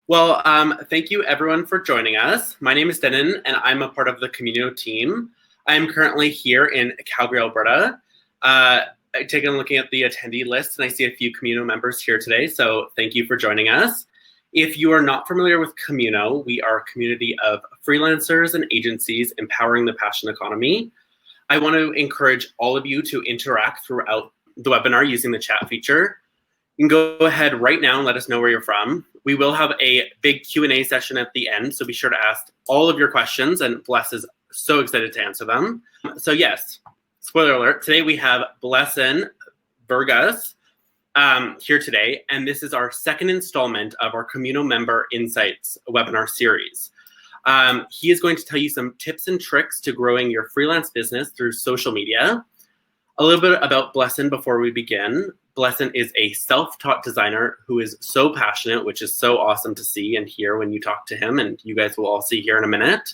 Well, thank you everyone for joining us. My name is Denon, and I'm a part of the Communo team. I'm currently here in Calgary, Alberta. I've taken a looking at the attendee list, and I see a few Communo members here today, so thank you for joining us. If you are not familiar with Communo, we are a community of freelancers and agencies empowering the passion economy. I want to encourage all of you to interact throughout the webinar using the chat feature. You can go ahead right now and let us know where you're from. We will have a big Q&A session at the end, so be sure to ask all of your questions, and Bless is so excited to answer them. So yes, spoiler alert, today we have Blesson Varghese here today, and this is our second installment of our Communo Member Insights webinar series. He is going to tell you some tips and tricks to growing your freelance business through social media. A little bit about Blesson before we begin. Blesson is a self-taught designer who is so passionate, which is so awesome to see and hear when you talk to him, and you guys will all see here in a minute.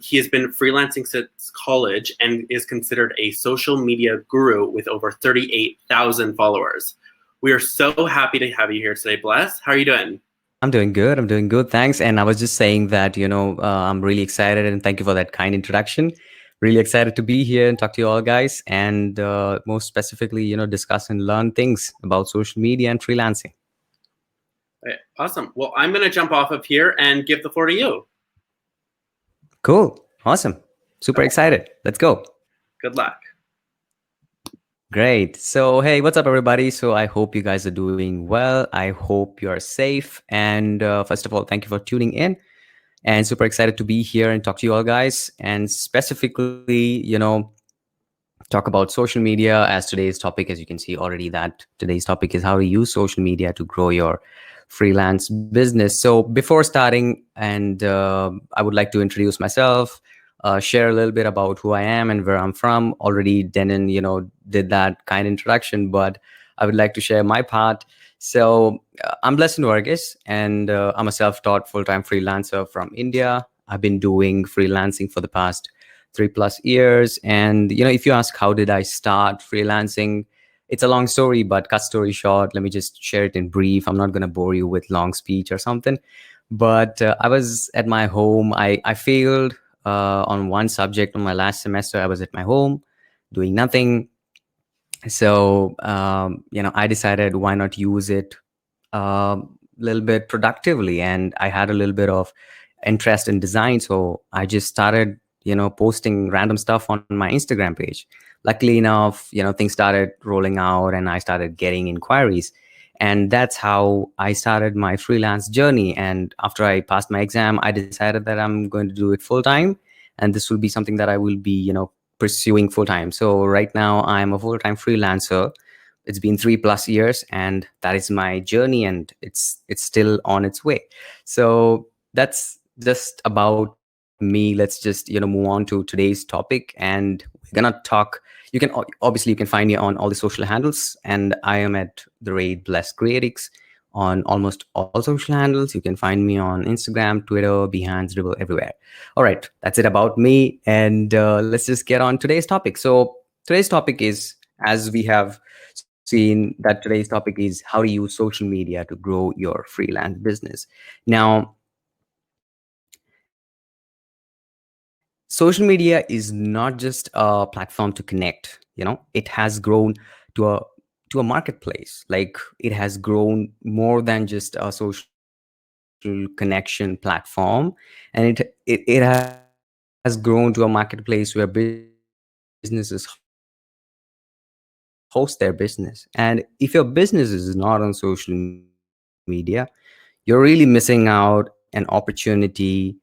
He has been freelancing since college and is considered a social media guru with over 38,000 followers. We are so happy to have you here today, Bless. How are you doing? I'm doing good. I'm doing good. Thanks. And I was just saying that, I'm really excited, and thank you for that kind introduction. Really excited to be here and talk to you all, guys. And most specifically, discuss and learn things about social media and freelancing. Right, awesome. Well, I'm going to jump off of here and give the floor to you. Cool. Awesome. Super excited. Let's go. Good luck. Great. So, hey, what's up, everybody? So I hope you guys are doing well. I hope you're safe. And first of all, thank you for tuning in. And super excited to be here and talk to you all, guys. And specifically, talk about social media as today's topic. As you can see already, that today's topic is how to use social media to grow your freelance business. So before starting, and I would like to introduce myself, share a little bit about who I am and where I'm from. Already Denon, did that kind of introduction, but I would like to share my part. So I'm Blesson Varghese, and I'm a self-taught full-time freelancer from India. I've been doing freelancing for the past 3+ years. And, if you ask, how did I start freelancing? It's a long story, but cut story short, let me just share it in brief. I'm not going to bore you with long speech or something. But I was at my home. I failed on one subject on my last semester. I was at my home doing nothing. So, I decided, why not use it a little bit productively? And I had a little bit of interest in design. So I just started, posting random stuff on my Instagram page. Luckily enough, things started rolling out and I started getting inquiries. And that's how I started my freelance journey. And after I passed my exam, I decided that I'm going to do it full time. And this will be something that I will be, pursuing full time. So right now I'm a full-time freelancer. It's been 3+ years, and that is my journey, and it's still on its way. So that's just about me. Let's just move on to today's topic, and we're gonna talk. You can find me on all the social handles, and I am at the rate Bless Creatics on almost all social handles. You can find me on Instagram, Twitter, Behance, Dribble, everywhere. All right, that's it about me, and let's just get on today's topic. So today's topic is, as we have seen, that today's topic is how to use social media to grow your freelance business. Now, social media is not just a platform to connect. It has grown to a marketplace. Like, it has grown more than just a social connection platform, and it has grown to a marketplace where businesses host their business. And if your business is not on social media, you're really missing out an opportunity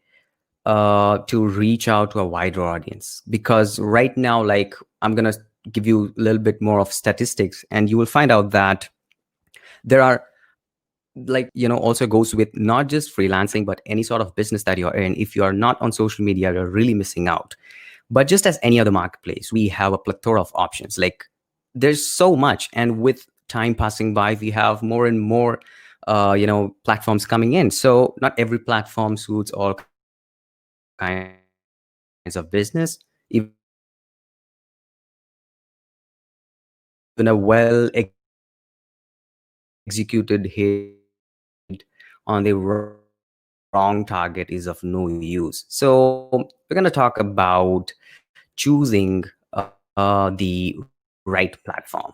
to reach out to a wider audience. Because right now, like, I'm gonna give you a little bit more of statistics, and you will find out that there are, like, also goes with not just freelancing, but any sort of business that you're in. If you are not on social media, you're really missing out. But just as any other marketplace, we have a plethora of options. Like, there's so much, and with time passing by, we have more and more platforms coming in. So not every platform suits all kinds of business. Even a well executed hit on the wrong target is of no use. So we're going to talk about choosing the right platform.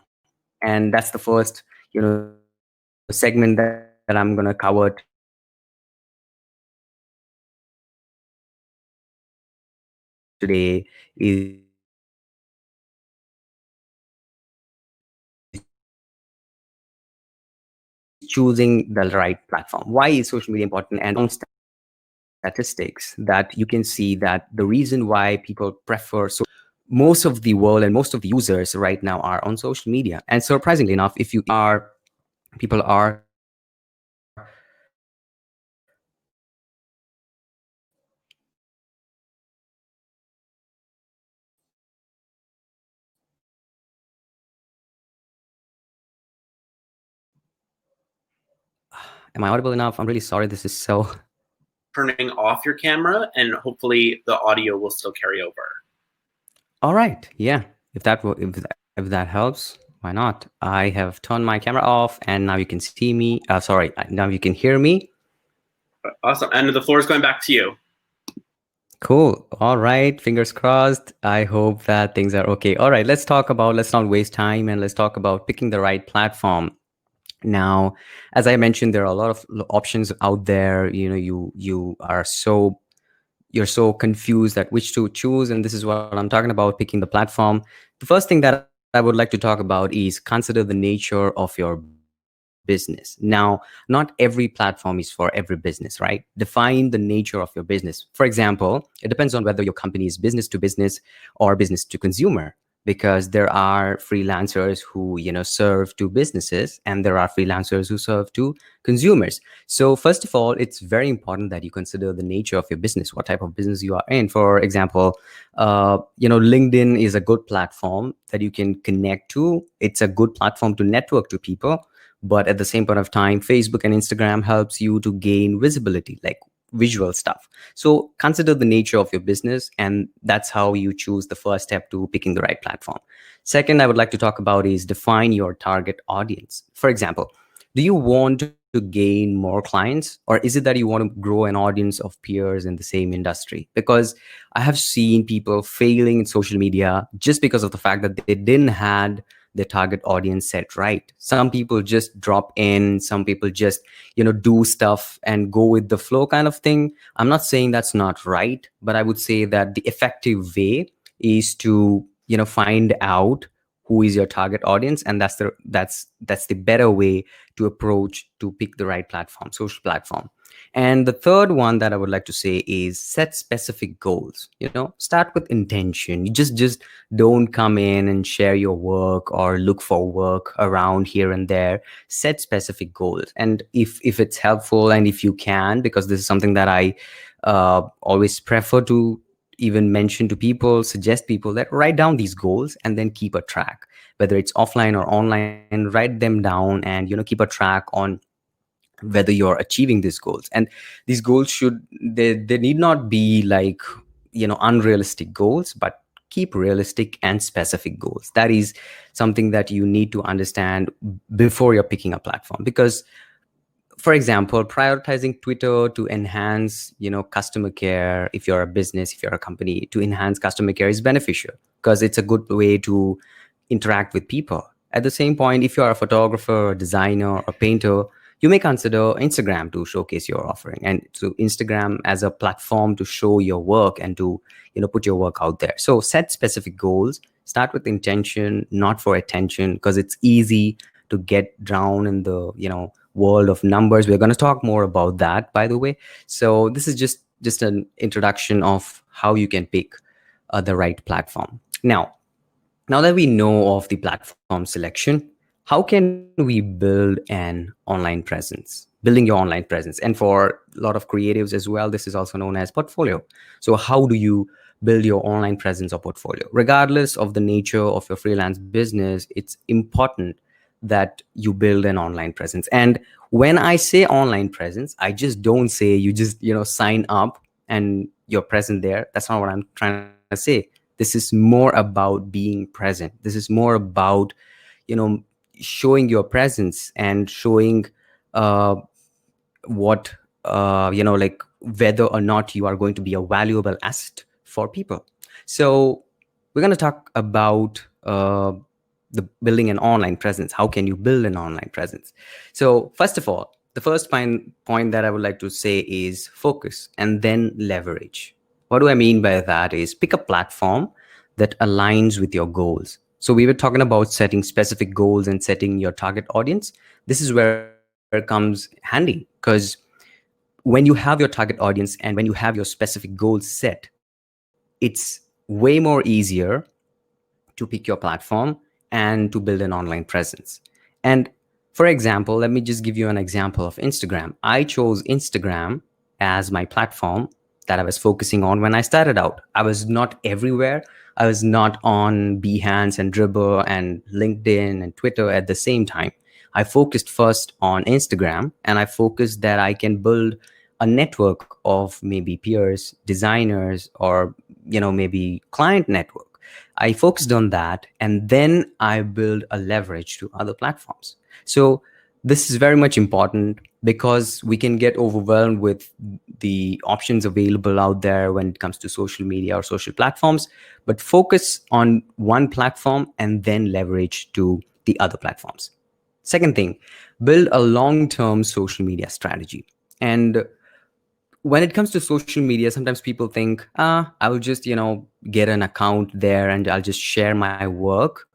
And that's the first, segment that I'm going to cover today is choosing the right platform. Why is social media important? And statistics that you can see that the reason why people prefer, so most of the world and most of the users right now are on social media. And surprisingly enough, if you are people are am I audible enough? I'm really sorry, this is so Turning off your camera, and hopefully the audio will still carry over. all right. Yeah, if that helps, why not? I have turned my camera off and now you can see me. Sorry, now you can hear me. Awesome. And the floor is going back to you. Cool. All right. Fingers crossed. I hope that things are okay. All right. Let's not waste time and let's talk about picking the right platform. Now, as I mentioned, there are a lot of options out there. You're so confused at which to choose. And this is what I'm talking about, picking the platform. The first thing that I would like to talk about is consider the nature of your business. Now, not every platform is for every business, right? Define the nature of your business. For example, it depends on whether your company is business to business or business to consumer, because there are freelancers who serve to businesses and there are freelancers who serve to consumers. So first of all, it's very important that you consider the nature of your business, what type of business you are in. For example, LinkedIn is a good platform that you can connect to. It's a good platform to network to people, but at the same point of time, Facebook and Instagram helps you to gain visibility, like visual stuff. So consider the nature of your business, and that's how you choose the first step to picking the right platform. Second, I would like to talk about is define your target audience. For example, do you want to gain more clients, or is it that you want to grow an audience of peers in the same industry? Because I have seen people failing in social media just because of the fact that they didn't had their target audience set right. Some people just drop in, some people just do stuff and go with the flow kind of thing. I'm not saying that's not right, but I would say that the effective way is to find out who is your target audience, and that's the better way to approach to pick the right platform, social platform. And the third one that I would like to say is set specific goals. Start with intention. You just don't come in and share your work or look for work around here and there. Set specific goals, and if it's helpful and if you can, because this is something that I always prefer to even mention to people, suggest people that write down these goals and then keep a track, whether it's offline or online. Write them down and keep a track on whether you're achieving these goals. And these goals they need not be like unrealistic goals, but keep realistic and specific goals. That is something that you need to understand before you're picking a platform. Because for example, prioritizing Twitter to enhance customer care, if you're a business, if you're a company, to enhance customer care is beneficial because it's a good way to interact with people. At the same point, if you're a photographer, a designer, a painter, you may consider Instagram to showcase your offering, and so Instagram as a platform to show your work and to put your work out there. So set specific goals, start with intention, not for attention, because it's easy to get drowned in the world of numbers. We're going to talk more about that, by the way. So this is just an introduction of how you can pick the right platform. Now that we know of the platform selection, how can we build an online presence? Building your online presence. And for a lot of creatives as well, this is also known as portfolio. So how do you build your online presence or portfolio? Regardless of the nature of your freelance business, it's important that you build an online presence. And when I say online presence, I just don't say you just sign up and you're present there. That's not what I'm trying to say. This is more about being present. This is more about showing your presence and showing uh, what like whether or not you are going to be a valuable asset for people. So we're going to talk about the building an online presence. How can you build an online presence? So first of all, the first point that I would like to say is focus and then leverage. What do I mean by that is pick a platform that aligns with your goals. So we were talking about setting specific goals and setting your target audience. This is where it comes handy, because when you have your target audience and when you have your specific goals set, it's way more easier to pick your platform and to build an online presence. And for example, let me just give you an example of Instagram. I chose Instagram as my platform that I was focusing on when I started out. I was not everywhere. I was not on Behance and Dribbble and LinkedIn and Twitter at the same time. I focused first on Instagram, and I focused that I can build a network of maybe peers, designers, or maybe client network. I focused on that, and then I build a leverage to other platforms. So this is very much important, because we can get overwhelmed with the options available out there when it comes to social media or social platforms, but focus on one platform and then leverage to the other platforms. Second thing, build a long-term social media strategy. And when it comes to social media, sometimes people think, I will just, get an account there and I'll just share my work.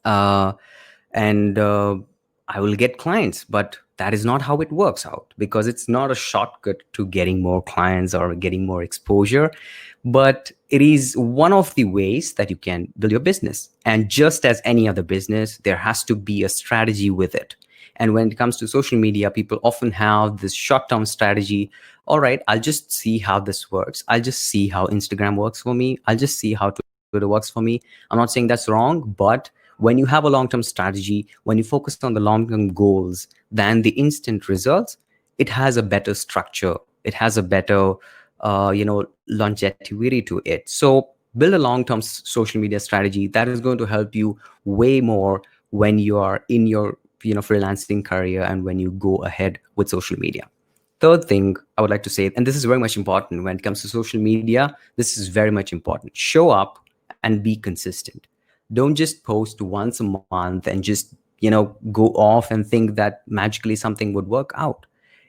And I will get clients. But that is not how it works out, because it's not a shortcut to getting more clients or getting more exposure. But it is one of the ways that you can build your business. And just as any other business, there has to be a strategy with it. And when it comes to social media, people often have this short-term strategy. All right, I'll just see how this works. I'll just see how Instagram works for me. I'll just see how Twitter works for me. I'm not saying that's wrong, but when you have a long-term strategy, when you focus on the long-term goals than the instant results, it has a better structure. It has a better, longevity to it. So build a long-term social media strategy that is going to help you way more when you are in your freelancing career and when you go ahead with social media. Third thing I would like to say, and this is very much important when it comes to social media, this is very much important. Show up and be consistent. Don't just post once a month and just go off and think that magically something would work out.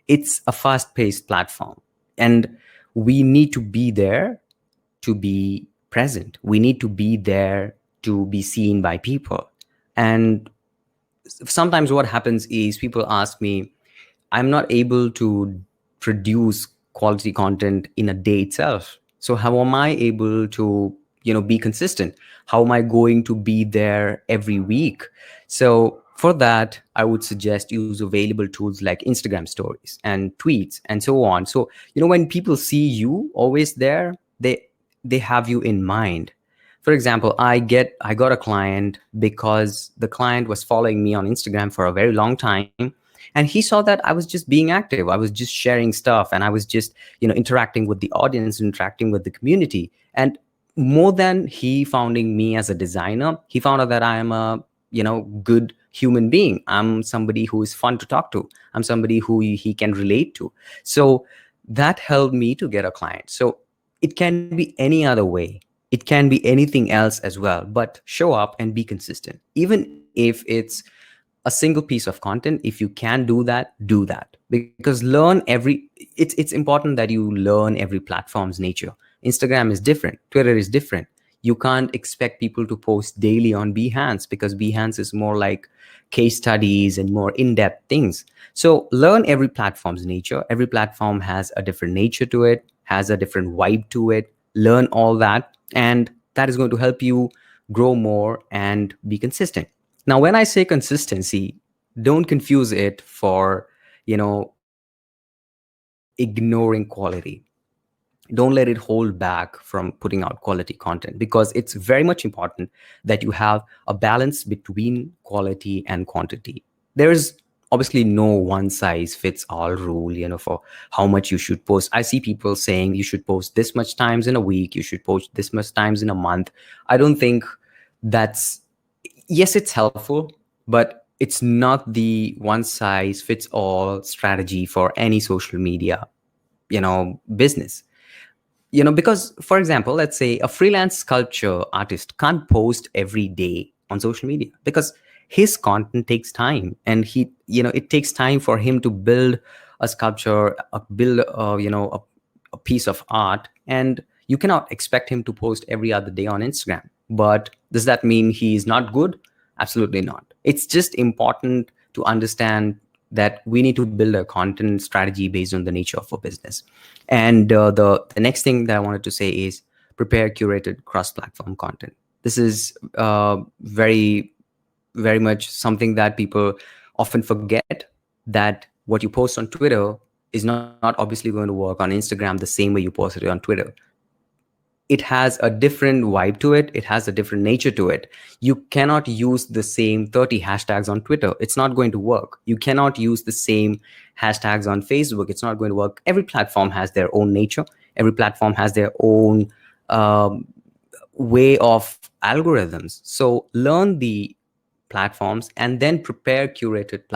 It's a fast-paced platform, and we need to be there to be present. We need to be there to be seen by people. And sometimes what happens is people ask me, I'm not able to produce quality content in a day itself. So how am I able to, be consistent? How am I going to be there every week? So for that, I would suggest use available tools like Instagram stories and tweets and so on. So, when people see you always there, they have you in mind. For example, I got a client because the client was following me on Instagram for a very long time, and he saw that I was just being active. I was just sharing stuff, and I was just interacting with the audience, interacting with the community. And more than he founding me as a designer, he found out that I am a good human being. I'm somebody who is fun to talk to. I'm somebody who he can relate to. So that helped me to get a client. So it can be any other way. It can be anything else as well, but show up and be consistent. Even if it's a single piece of content, if you can do that, do that. Because it's important that you learn every platform's nature. Instagram is different, Twitter is different. You can't expect people to post daily on Behance, because Behance is more like case studies and more in-depth things. So learn every platform's nature. Every platform has a different nature to it, has a different vibe to it. Learn all that, and that is going to help you grow more and be consistent. Now, when I say consistency, don't confuse it for ignoring quality. Don't let it hold back from putting out quality content, because it's very much important that you have a balance between quality and quantity. There's obviously no one size fits all rule for how much you should post. I see people saying you should post this much times in a week, you should post this much times in a month. I don't think that's, yes, it's helpful, but it's not the one size fits all strategy for any social media, business. Because, for example, let's say a freelance sculpture artist can't post every day on social media because his content takes time, and it takes time for him to build a sculpture, build a piece of art, and you cannot expect him to post every other day on Instagram. But does that mean he's not good? Absolutely not. It's just important to understand that we need to build a content strategy based on the nature of a business. And the next thing that I wanted to say is prepare curated cross-platform content. This is very, very much something that people often forget, that what you post on Twitter is not obviously going to work on Instagram the same way you post it on Twitter. It has a different vibe to it. It has a different nature to it. You cannot use the same 30 hashtags on Twitter. It's not going to work. You cannot use the same hashtags on Facebook. It's not going to work. Every platform has their own nature. Every platform has their own way of algorithms. So learn the platforms and then prepare curated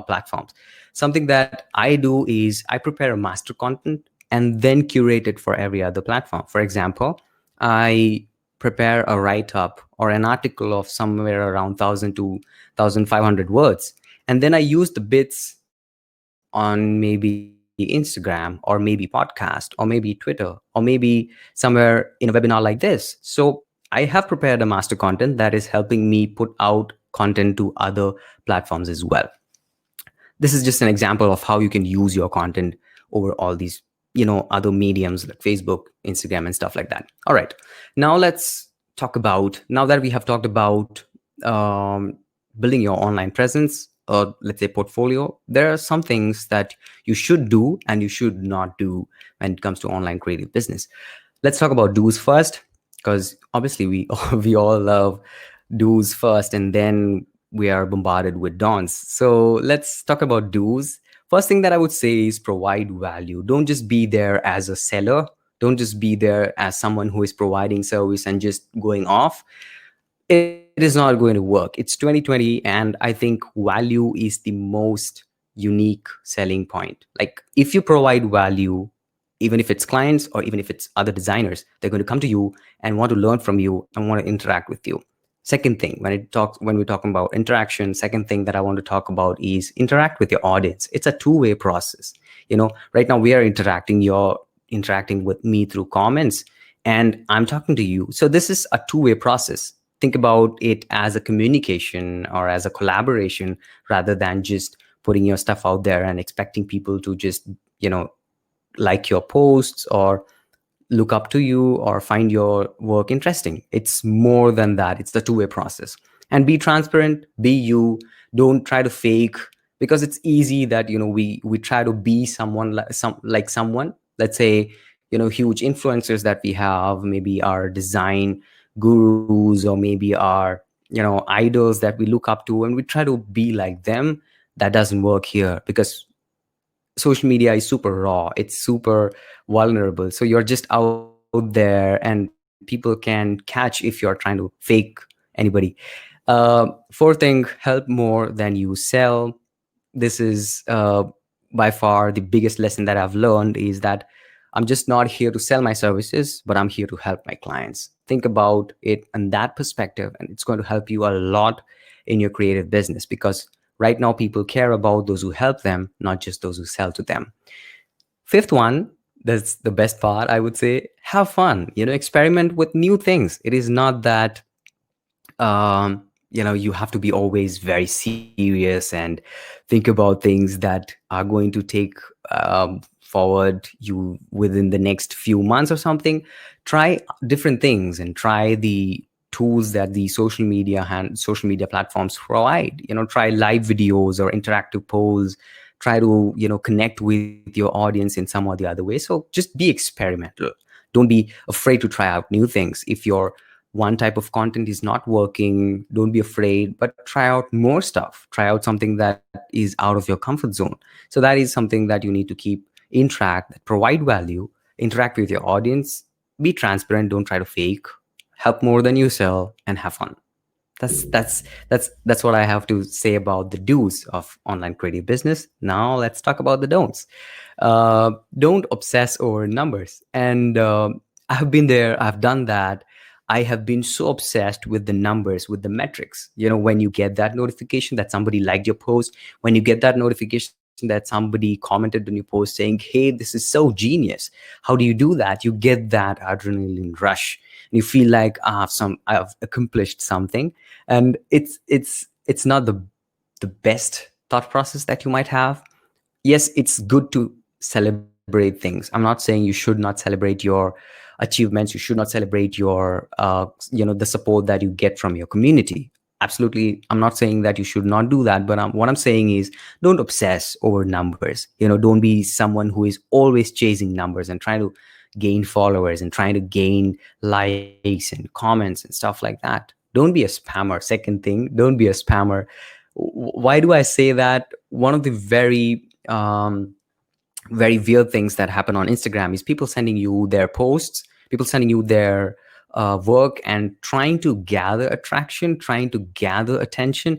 platforms. Something that I do is I prepare a master content and then curate it for every other platform. For example, I prepare a write-up or an article of somewhere around 1,000 to 1,500 words, and then I use the bits on maybe Instagram or maybe podcast or maybe Twitter or maybe somewhere in a webinar like this. So I have prepared a master content that is helping me put out content to other platforms as well. This is just an example of how you can use your content over all these other mediums like Facebook, Instagram, and stuff like that. All right, now let's talk about, now that we have talked about building your online presence, or let's say portfolio, there are some things that you should do and you should not do when it comes to online creative business. Let's talk about do's first, because obviously we we all love do's first, and then we are bombarded with don'ts. So let's talk about do's. First thing that I would say is provide value. Don't just be there as a seller. Don't just be there as someone who is providing service and just going off. It is not going to work. It's 2020, and I think value is the most unique selling point. Like, if you provide value, even if it's clients or even if it's other designers, they're going to come to you and want to learn from you and want to interact with you. Second thing, when we're talking about interaction, second thing that I want to talk about is interact with your audience. It's a two-way process. Right now we are interacting with me through comments, and I'm talking to you. So this is a two-way process. Think about it as a communication or as a collaboration, rather than just putting your stuff out there and expecting people to just, like your posts or look up to you or find your work interesting. It's more than that. It's the two-way process. And be transparent, be you. Don't try to fake, because it's easy that we try to be someone like someone. Let's say huge influencers that we have, maybe our design gurus, or maybe our idols that we look up to, and we try to be like them. That doesn't work here, because social media is super raw. It's super vulnerable. So you're just out there, and people can catch if you're trying to fake anybody. Fourth thing, help more than you sell. This is by far the biggest lesson that I've learned, is that I'm just not here to sell my services, but I'm here to help my clients. Think about it in that perspective, and it's going to help you a lot in your creative business, because right now people care about those who help them, not just those who sell to them. Fifth one, that's the best part, I would say, have fun. Experiment with new things. It is not that you have to be always very serious and think about things that are going to take forward you within the next few months or something. Try different things and try the tools that the social media platforms provide. Try live videos or interactive polls. Try to connect with your audience in some or the other way. So just be experimental. Don't be afraid to try out new things. If your one type of content is not working, don't be afraid, but try out more stuff. Try out something that is out of your comfort zone. So that is something that you need to keep in track, that provide value, interact with your audience, be transparent, don't try to fake, help more than you sell, and have fun. That's what I have to say about the do's of online creative business. Now let's talk about the don'ts. Don't obsess over numbers. And I've been there. I've done that. I have been so obsessed with the numbers, with the metrics. When you get that notification that somebody liked your post, when you get that notification that somebody commented on your post saying, "Hey, this is so genius. How do you do that?" You get that adrenaline rush, and you feel like I've accomplished something. And it's not the best thought process that you might have. Yes, it's good to celebrate things. I'm not saying you should not celebrate your achievements. You should not celebrate your the support that you get from your community. Absolutely, I'm not saying that you should not do that, but what I'm saying is, don't obsess over numbers. Don't be someone who is always chasing numbers and trying to gain followers and trying to gain likes and comments and stuff like that. Don't be a spammer. Second thing, don't be a spammer. Why do I say that? One of the very weird things that happen on Instagram is people sending you their posts, people sending you their work and trying to gather attraction, trying to gather attention.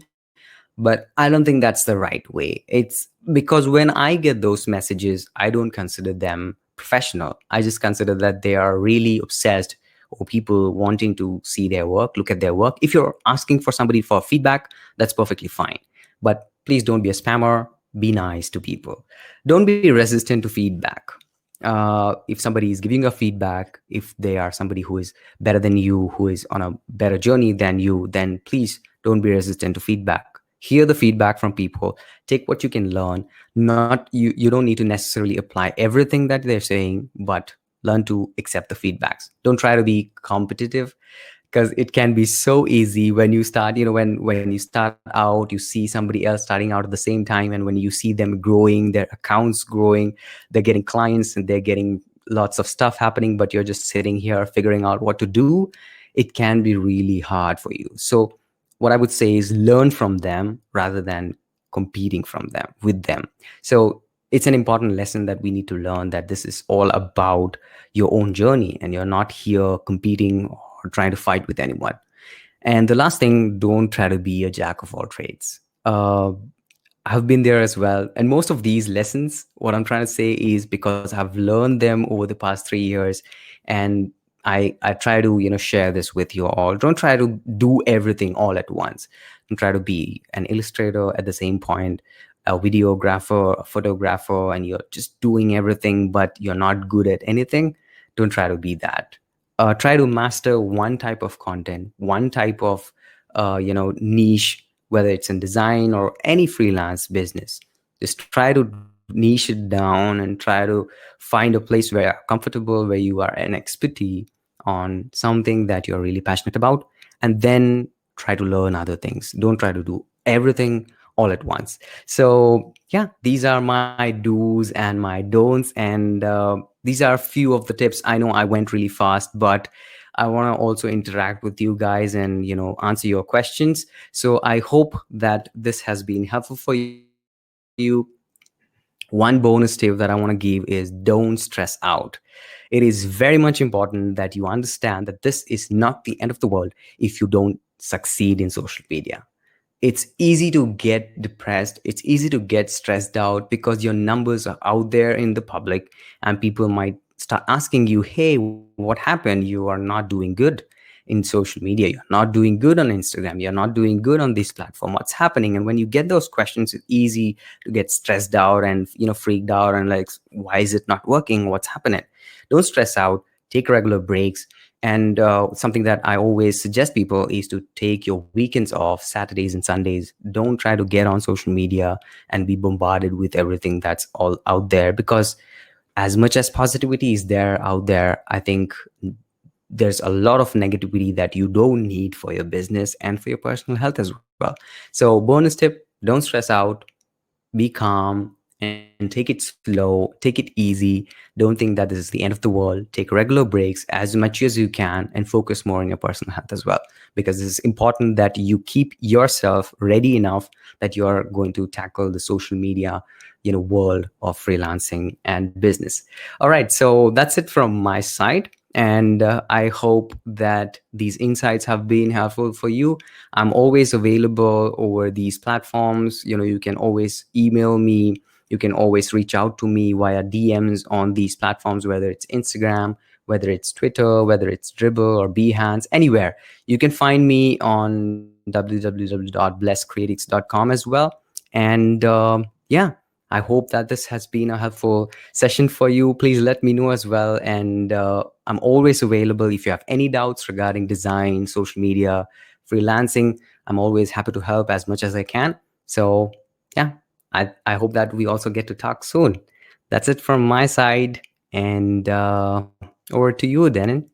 But I don't think that's the right way. It's because when I get those messages, I don't consider them professional. I just consider that they are really obsessed, or people wanting to see their work, look at their work. If you're asking for somebody for feedback, that's perfectly fine. But please don't be a spammer. Be nice to people. Don't be resistant to feedback. If somebody is giving a feedback, if they are somebody who is better than you, who is on a better journey than you, then please don't be resistant to feedback. Hear the feedback from people, take what you can learn. Not you don't need to necessarily apply everything that they're saying, but learn to accept the feedbacks. Don't try to be competitive, because it can be so easy when you start, when you start out, you see somebody else starting out at the same time, and when you see them growing, their accounts growing, they're getting clients and they're getting lots of stuff happening, but you're just sitting here figuring out what to do. It can be really hard for you. So what I would say is, learn from them rather than competing from them with them. So it's an important lesson that we need to learn, that this is all about your own journey, and you're not here competing or trying to fight with anyone. And the last thing, don't try to be a jack of all trades. I've been there as well. And most of these lessons, what I'm trying to say is because I've learned them over the past 3 years, and I try to, share this with you all. Don't try to do everything all at once. Don't try to be an illustrator at the same point, a videographer, a photographer, and you're just doing everything, but you're not good at anything. Don't try to be that. Try to master one type of content, one type of niche, whether it's in design or any freelance business. Just try to niche it down and try to find a place where you're comfortable, where you are an expertise on something that you're really passionate about, and then try to learn other things. Don't try to do everything all at once. So yeah, these are my do's and my don'ts, and these are a few of the tips. I know I went really fast, but I want to also interact with you guys and answer your questions. So I hope that this has been helpful for you. One bonus tip that I want to give is, don't stress out. It is very much important that you understand that this is not the end of the world if you don't succeed in social media. It's easy to get depressed, it's easy to get stressed out, because your numbers are out there in the public, and people might start asking you, "Hey, what happened? You are not doing good in social media, you're not doing good on Instagram, you're not doing good on this platform. What's happening?" And when you get those questions, it's easy to get stressed out and freaked out, and like, why is it not working? What's happening? Don't stress out. Take regular breaks. And something that I always suggest people is to take your weekends off, Saturdays and Sundays. Don't try to get on social media and be bombarded with everything that's all out there, because as much as positivity is there out there, I think there's a lot of negativity that you don't need for your business and for your personal health as well. So bonus tip, don't stress out, be calm, and take it slow, take it easy. Don't think that this is the end of the world. Take regular breaks as much as you can, and focus more on your personal health as well, because it's important that you keep yourself ready enough that you're going to tackle the social media world of freelancing and business. All right, so that's it from my side. And I hope that these insights have been helpful for you. I'm always available over these platforms. You can always email me. You can always reach out to me via DMs on these platforms, whether it's Instagram, whether it's Twitter, whether it's Dribble or Behance, anywhere. You can find me on www.blesscreatics.com as well. And yeah, I hope that this has been a helpful session for you. Please let me know as well. And I'm always available if you have any doubts regarding design, social media, freelancing. I'm always happy to help as much as I can. So yeah, I hope that we also get to talk soon. That's it from my side. And over to you, Denon.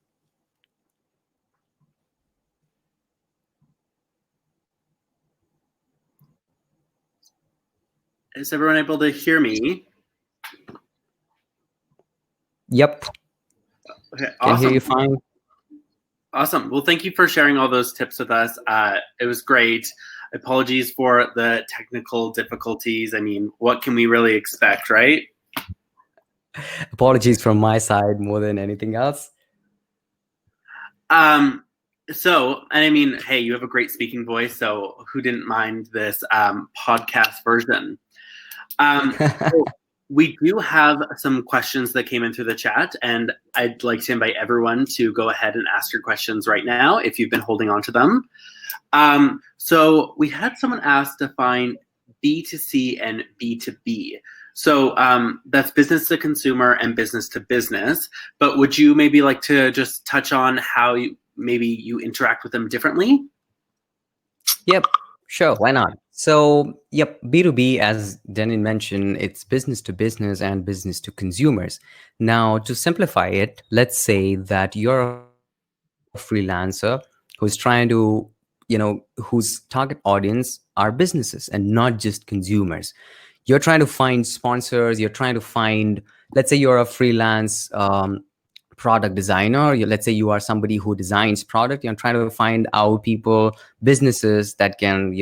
Is everyone able to hear me? Yep. Okay, Can awesome. hear you fine. Awesome. Well, thank you for sharing all those tips with us. It was great. Apologies for the technical difficulties. I mean, what can we really expect, right? Apologies from my side more than anything else. So, and I mean, hey, you have a great speaking voice, so who didn't mind this podcast version? So we do have some questions that came in through the chat, and I'd like to invite everyone to go ahead and ask your questions right now if you've been holding on to them. So we had someone ask to define B2C and B2B. So that's business to consumer and business to business. But would you maybe like to just touch on how maybe you interact with them differently? Yep, sure. Why not? So, yep, B2B, as Denon mentioned, it's business to business and business to consumers. Now, to simplify it, let's say that you're a freelancer who's trying to, whose target audience are businesses and not just consumers. You're trying to find sponsors, you're trying to find, let's say you're a freelance product designer. Let's say you are somebody who designs product. You're trying to find out people, businesses that can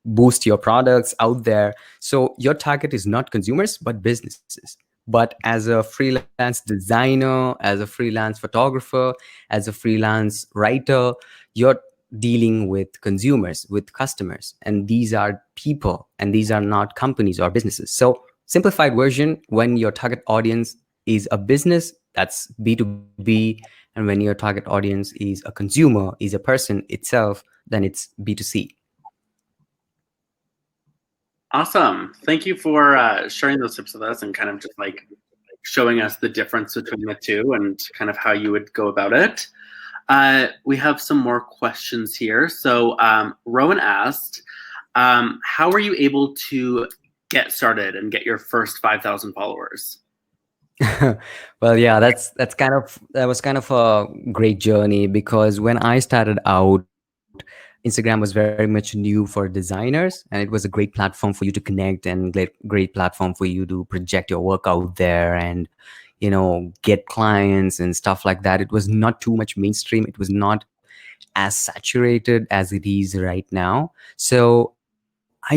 boost your products out there. So your target is not consumers but businesses. But as a freelance designer, as a freelance photographer, as a freelance writer, you're dealing with consumers, with customers, and these are people, and these are not companies or businesses. So simplified version, when your target audience is a business, that's B2B. And when your target audience is a consumer, is a person itself, then it's B2C. Awesome. Thank you for sharing those tips with us and kind of just like showing us the difference between the two and kind of how you would go about it. We have some more questions here. So Rowan asked, how were you able to get started and get your first 5,000 followers? Well, yeah, that was kind of a great journey, because when I started out, Instagram was very much new for designers, and it was a great platform for you to connect, and great platform for you to project your work out there and get clients and stuff like that. It was not too much mainstream. It was not as saturated as it is right now. So I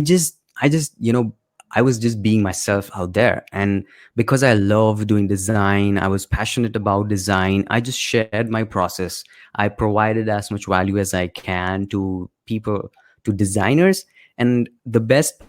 was just being myself out there. And because I love doing design, I was passionate about design, I just shared my process. I provided as much value as I can to people, to designers. And the best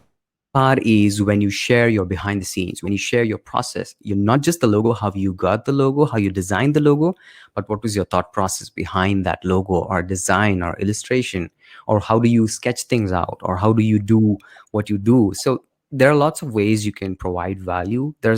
part is when you share your behind the scenes, when you share your process. You're not just the logo, how you got the logo, how you designed the logo, but what was your thought process behind that logo or design or illustration, or how do you sketch things out, or how do you do what you do. So there are lots of ways you can provide value. There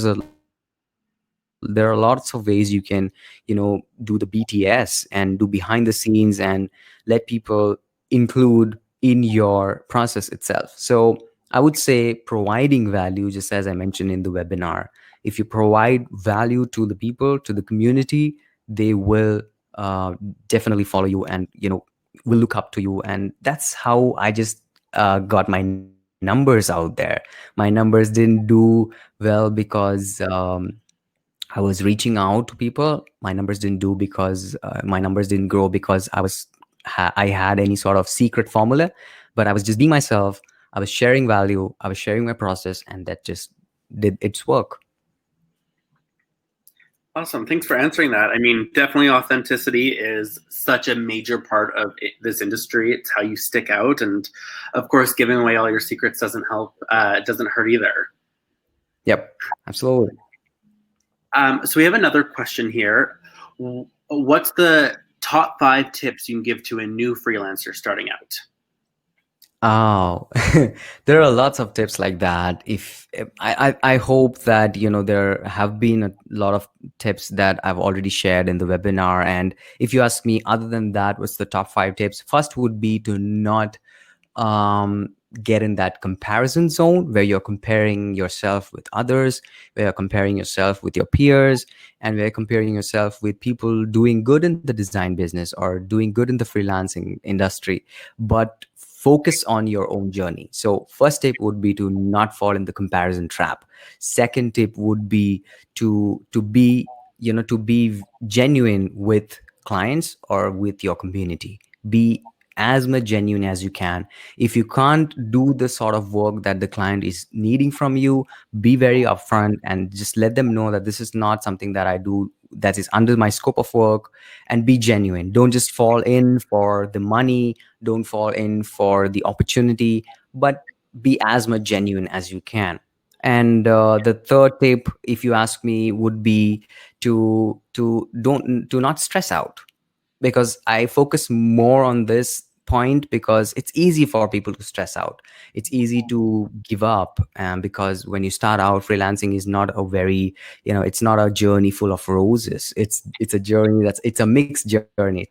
are lots of ways you can do the BTS and do behind the scenes and let people include in your process itself. So I would say providing value, just as I mentioned in the webinar, if you provide value to the people, to the community, they will definitely follow you, and will look up to you. And that's how I just got my numbers out there. My numbers didn't do well because I was reaching out to people. My numbers didn't do because my numbers didn't grow because I had any sort of secret formula. But I was just being myself. I was sharing value. I was sharing my process, and that just did its work. Awesome. Thanks for answering that. I mean, definitely authenticity is such a major part of this industry. It's how you stick out. And of course, giving away all your secrets doesn't help, doesn't hurt either. Yep, absolutely. So we have another question here. What's the top 5 tips you can give to a new freelancer starting out? Oh, there are lots of tips like that. If I hope that there have been a lot of tips that I've already shared in the webinar. And if you ask me, other than that, what's the top 5 tips? First would be to not um, get in that comparison zone where you're comparing yourself with others, where you're comparing yourself with your peers, and where you're comparing yourself with people doing good in the design business or doing good in the freelancing industry. But focus on your own journey. So first tip would be to not fall in the comparison trap. Second tip would be to be to be genuine with clients or with your community. Be as much genuine as you can. If you can't do the sort of work that the client is needing from you, be very upfront and just let them know that this is not something that I do, that is under my scope of work. And be genuine. Don't just fall in for the money, don't fall in for the opportunity, but be as much genuine as you can. And the third tip, if you ask me, would be to not stress out, because I focus more on this point because it's easy for people to stress out. It's easy to give up, because when you start out, freelancing is not a very, it's not a journey full of roses. It's a journey it's a mixed journey.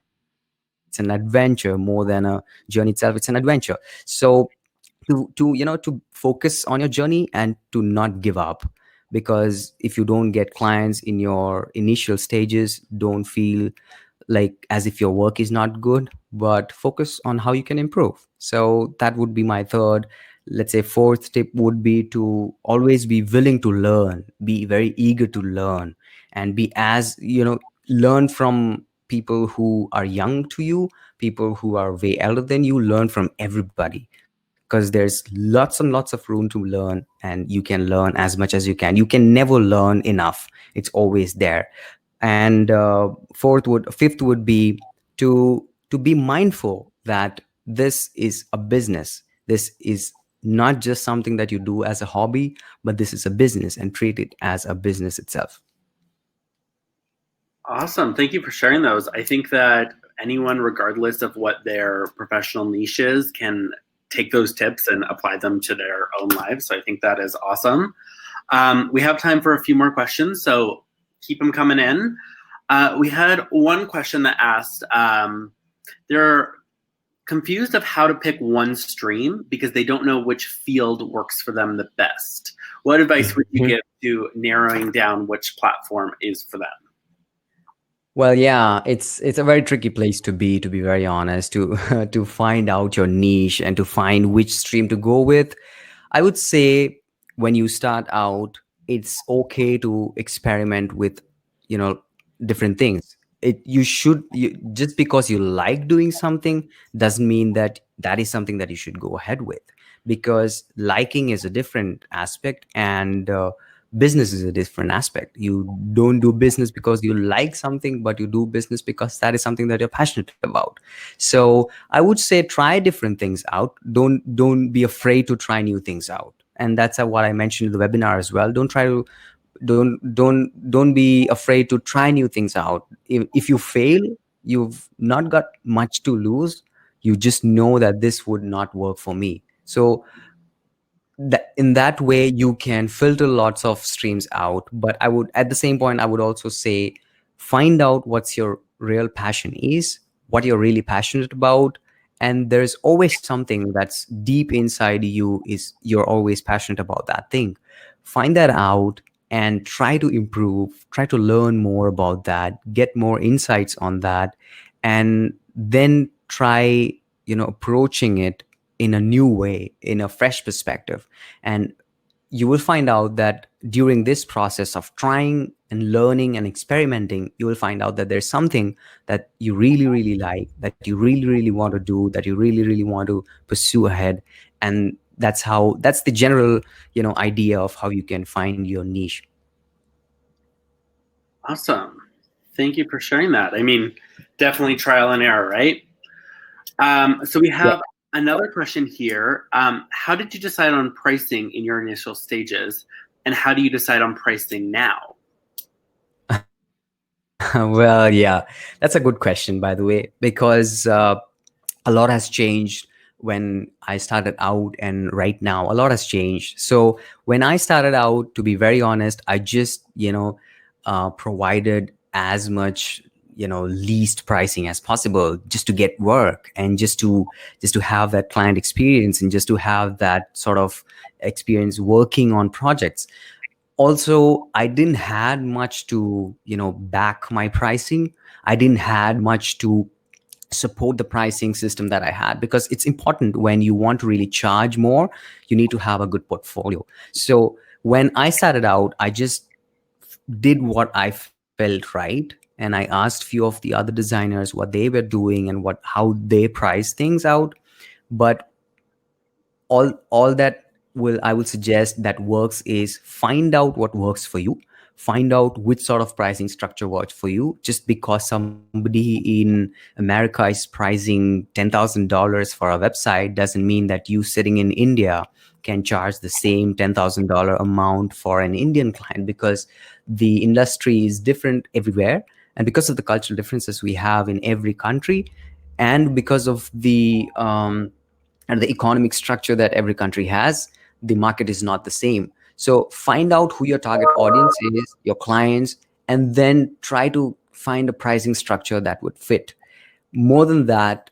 It's an adventure more than a journey itself. It's an adventure. So to focus on your journey and to not give up, because if you don't get clients in your initial stages, don't feel like as if your work is not good, but focus on how you can improve. So that would be my third. Let's say fourth tip would be to always be willing to learn, be very eager to learn, and be as learn from people who are young to you, people who are way elder than you. Learn from everybody, because there's lots and lots of room to learn, and you can learn as much as you can. You can never learn enough. It's always there. And fifth would be to be mindful that this is a business. This is not just something that you do as a hobby, but this is a business, and treat it as a business itself. Awesome. Thank you for sharing those. I think that anyone, regardless of what their professional niche is, can take those tips and apply them to their own lives. So I think that is awesome. We have time for a few more questions, so keep them coming in. We had one question that asked, they're confused of how to pick one stream because they don't know which field works for them the best. What advice would you give to narrowing down which platform is for them? Well, yeah, it's a very tricky place to be very honest, to to find out your niche and to find which stream to go with. I would say when you start out, it's okay to experiment with, you know, different things. Just because you like doing something doesn't mean that that is something that you should go ahead with, because liking is a different aspect, and business is a different aspect. You don't do business because you like something, but you do business because that is something that you're passionate about. So I would say try different things out. Don't be afraid to try new things out. And that's what I mentioned in the webinar as well. Don't be afraid to try new things out. If you fail, you've not got much to lose. You just know that this would not work for me. So that in that way you can filter lots of streams out. But I would, at the same point, I would also say find out what's your real passion is, what you're really passionate about. And there's always something that's deep inside you, is you're always passionate about that thing. Find that out and try to improve, try to learn more about that, get more insights on that, and then try approaching it in a new way, in a fresh perspective. And you will find out that during this process of trying and learning and experimenting, you will find out that there's something that you really, really like, that you really, really want to do, that you really, really want to pursue ahead. And that's the general, idea of how you can find your niche. Awesome. Thank you for sharing that. I mean, definitely trial and error, right? So we Yeah. have another question here. How did you decide on pricing in your initial stages, and how do you decide on pricing now? Well, yeah, that's a good question, by the way, because a lot has changed when I started out and right now. A lot has changed. So when I started out, to be very honest, I just, provided as much, least pricing as possible just to get work and just to have that client experience and just to have that sort of experience working on projects. Also, I didn't had much to back my pricing. I didn't had much to support the pricing system that I had, because it's important when you want to really charge more, you need to have a good portfolio. So when I started out, I just did what I felt right, and I asked few of the other designers what they were doing and what how they price things out. But all that will I will suggest that works is find out what works for you, find out which sort of pricing structure works for you. Just because somebody in America is pricing $10,000 for a website doesn't mean that you sitting in India can charge the same $10,000 amount for an Indian client, because the industry is different everywhere, and because of the cultural differences we have in every country, and because of the economic structure that every country has, the market is not the same. So find out who your target audience is, your clients, and then try to find a pricing structure that would fit. More than that,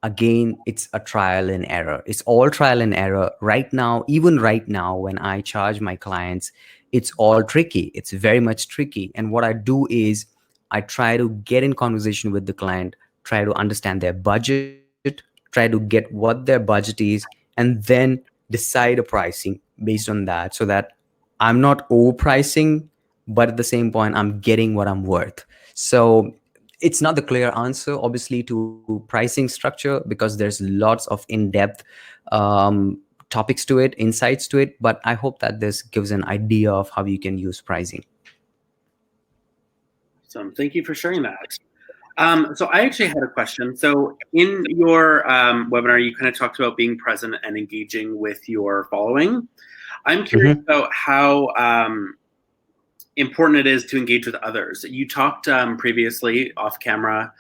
again, it's a trial and error. It's all trial and error right now. Even right now, when I charge my clients, it's all tricky. It's very much tricky. And what I do is I try to get in conversation with the client, try to understand their budget, try to get what their budget is, and then decide a pricing based on that, so that I'm not overpricing, but at the same point I'm getting what I'm worth. So it's not the clear answer, obviously, to pricing structure, because there's lots of in-depth um, topics to it, insights to it. But I hope that this gives an idea of how you can use pricing. So thank you for sharing that. So I actually had a question. So in your webinar, you kind of talked about being present and engaging with your following. I'm curious Mhm. about how important it is to engage with others. You talked previously off camera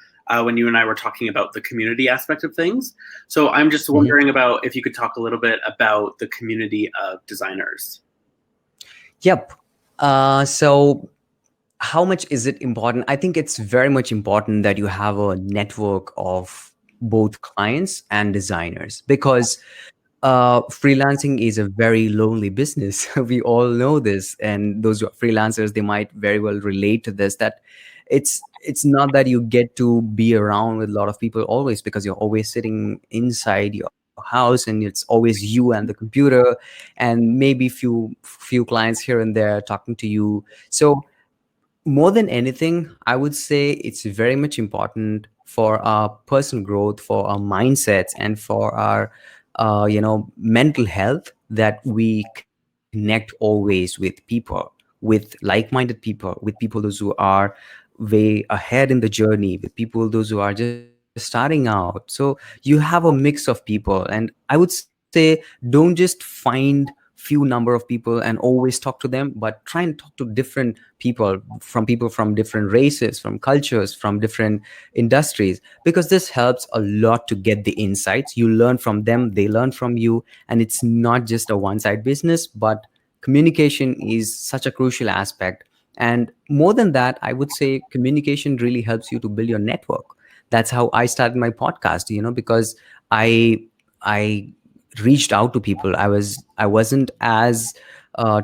when you and I were talking about the community aspect of things. So I'm just Mhm. wondering about if you could talk a little bit about the community of designers. Yep. So how much is it important? I think it's very much important that you have a network of both clients and designers, because freelancing is a very lonely business. We all know this, and those who are freelancers, they might very well relate to this. That it's not that you get to be around with a lot of people always, because you're always sitting inside your house and it's always you and the computer, and maybe few clients here and there talking to you. So more than anything, I would say it's very much important for our personal growth, for our mindsets, and for our mental health, that we connect always with people, with like-minded people, with people those who are way ahead in the journey, with people those who are just starting out. So you have a mix of people, and I would say don't just find few number of people and always talk to them, but try and talk to different people from different races, from cultures, from different industries, because this helps a lot to get the insights. You learn from them, they learn from you, and it's not just a one side business, but communication is such a crucial aspect. And more than that, I would say communication really helps you to build your network. That's how I started my podcast, because I reached out to people. I wasn't as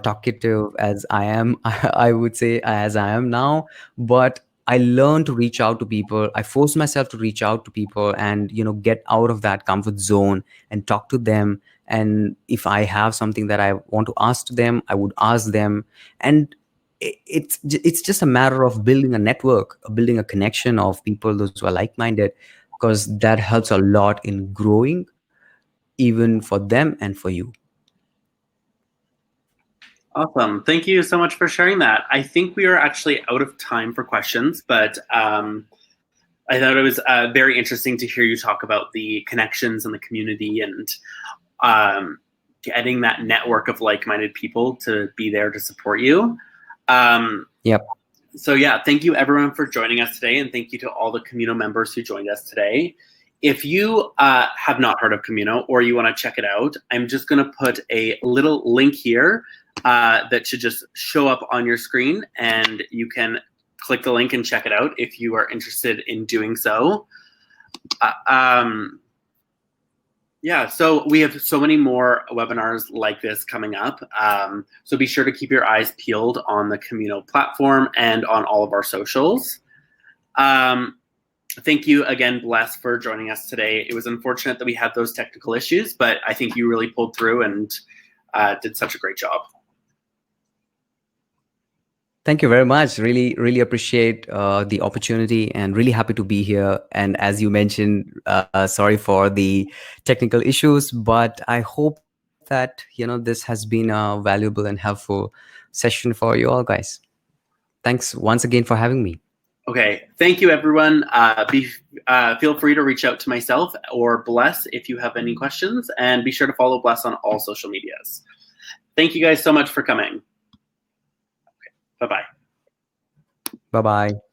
talkative as I am, I would say, as I am now, but I learned to reach out to people. I forced myself to reach out to people and get out of that comfort zone and talk to them. And if I have something that I want to ask to them, I would ask them. And it's just a matter of building a network, building a connection of people those who are like-minded, because that helps a lot in growing, even for them and for you. Awesome. Thank you so much for sharing that. I think we are actually out of time for questions, but I thought it was very interesting to hear you talk about the connections and the community and getting that network of like-minded people to be there to support you. Yep. So yeah, thank you everyone for joining us today, and thank you to all the Communo members who joined us today. If you have not heard of Communo or you want to check it out, I'm just going to put a little link here that should just show up on your screen, and you can click the link and check it out if you are interested in doing so. Yeah, so we have so many more webinars like this coming up. So be sure to keep your eyes peeled on the Communo platform and on all of our socials. Thank you again, Bless, for joining us today. It was unfortunate that we had those technical issues, but I think you really pulled through and did such a great job. Thank you very much. Really, really appreciate the opportunity and really happy to be here. And as you mentioned, sorry for the technical issues, but I hope that, this has been a valuable and helpful session for you all guys. Thanks once again for having me. Okay, thank you everyone. Feel free to reach out to myself or Bless if you have any questions, and be sure to follow Bless on all social medias. Thank you guys so much for coming. Okay, bye-bye. Bye-bye.